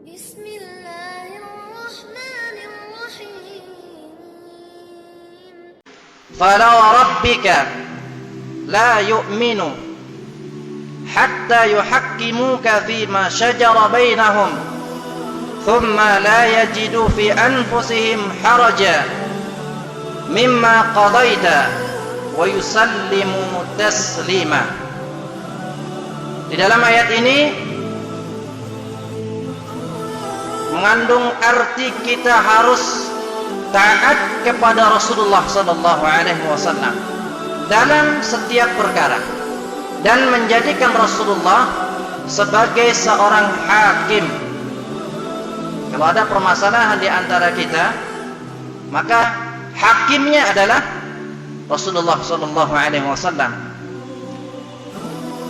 بسم الله الرحمن الرحيم فلا وربك لا يؤمن حتى يحكموك فيما شجر بينهم ثم لا يجدوا في أنفسهم حرجا مما قضيت ويسلموا تسليما. Di dalam ayat ini mengandung arti kita harus taat kepada Rasulullah sallallahu alaihi wasallam dalam setiap perkara dan menjadikan Rasulullah sebagai seorang hakim. Kalau ada permasalahan di antara kita, maka hakimnya adalah Rasulullah sallallahu alaihi wasallam.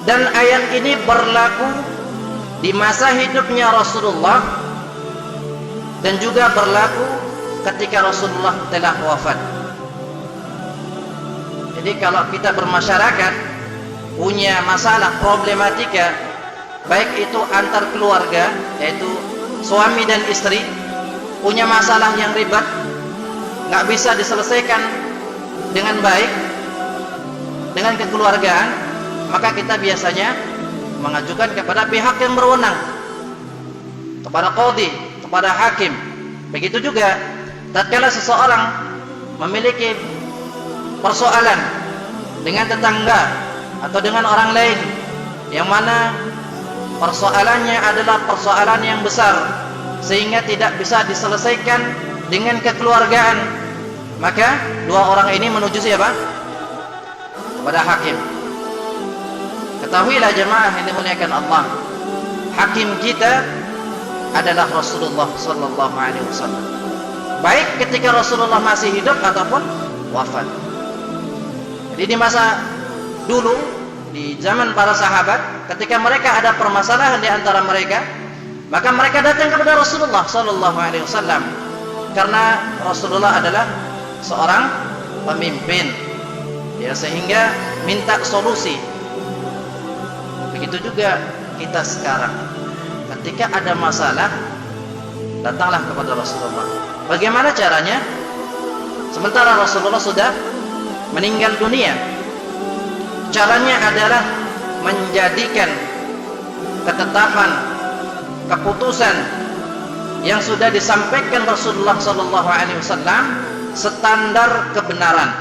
Dan ayat ini berlaku di masa hidupnya Rasulullah dan juga berlaku ketika Rasulullah telah wafat. Jadi kalau kita bermasyarakat punya masalah problematika, baik itu antar keluarga, yaitu suami dan istri, punya masalah yang ribet, nggak bisa diselesaikan dengan baik dengan kekeluargaan, maka kita biasanya mengajukan kepada pihak yang berwenang, kepada qadhi, kepada hakim. Begitu juga tatkala seseorang memiliki persoalan dengan tetangga atau dengan orang lain yang mana persoalannya adalah persoalan yang besar sehingga tidak bisa diselesaikan dengan kekeluargaan, maka dua orang ini menuju siapa? Kepada hakim. Ketahuilah jemaah yang dimuliakan Allah, hakim kita adalah Rasulullah sallallahu alaihi wasallam, baik ketika Rasulullah masih hidup ataupun wafat. Jadi di masa dulu, di zaman para sahabat, ketika mereka ada permasalahan di antara mereka, maka mereka datang kepada Rasulullah sallallahu alaihi wasallam, karena Rasulullah adalah seorang pemimpin, ya, sehingga minta solusi. Begitu juga kita sekarang, ketika ada masalah, datanglah kepada Rasulullah. Bagaimana caranya? Sementara Rasulullah sudah meninggal dunia, caranya adalah menjadikan ketetapan, keputusan yang sudah disampaikan Rasulullah sallallahu alaihi wasallam standar kebenaran.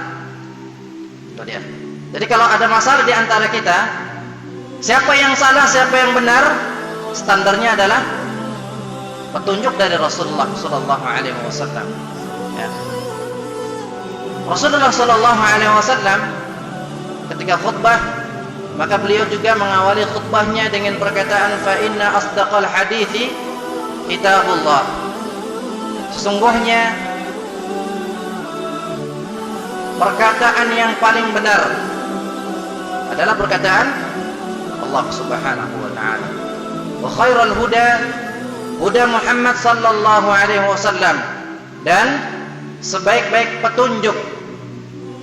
Itu dia. Jadi kalau ada masalah di antara kita, siapa yang salah, siapa yang benar, standarnya adalah petunjuk dari Rasulullah sallallahu alaihi wasallam. Ya. Rasulullah sallallahu alaihi wasallam ketika khutbah, maka beliau juga mengawali khutbahnya dengan perkataan fa inna asdaqal hadithi kitabullah. Sesungguhnya perkataan yang paling benar adalah perkataan Allah Subhanahu wa taala. Wa khairal huda huda Muhammad sallallahu alaihi wasallam, dan sebaik-baik petunjuk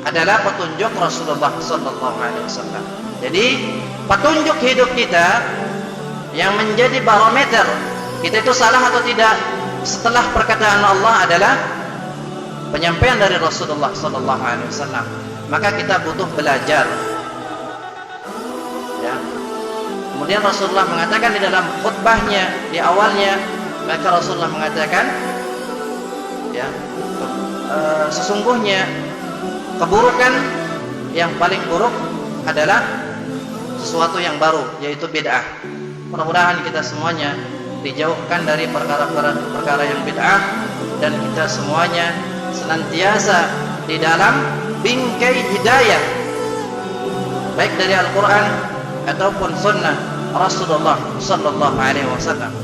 adalah petunjuk Rasulullah sallallahu alaihi wasallam. Jadi petunjuk hidup kita yang menjadi barometer kita itu salah atau tidak setelah perkataan Allah adalah penyampaian dari Rasulullah sallallahu alaihi wasallam. Maka kita butuh belajar. Ya. Kemudian Rasulullah mengatakan di dalam khutbahnya di awalnya, maka Rasulullah mengatakan, ya, sesungguhnya keburukan yang paling buruk adalah sesuatu yang baru, yaitu bid'ah. Mudah-mudahan kita semuanya dijauhkan dari perkara yang bid'ah, dan kita semuanya senantiasa di dalam bingkai hidayah, baik dari Al-Quran ataupun sunnah Rasulullah sallallahu alaihi wasallam.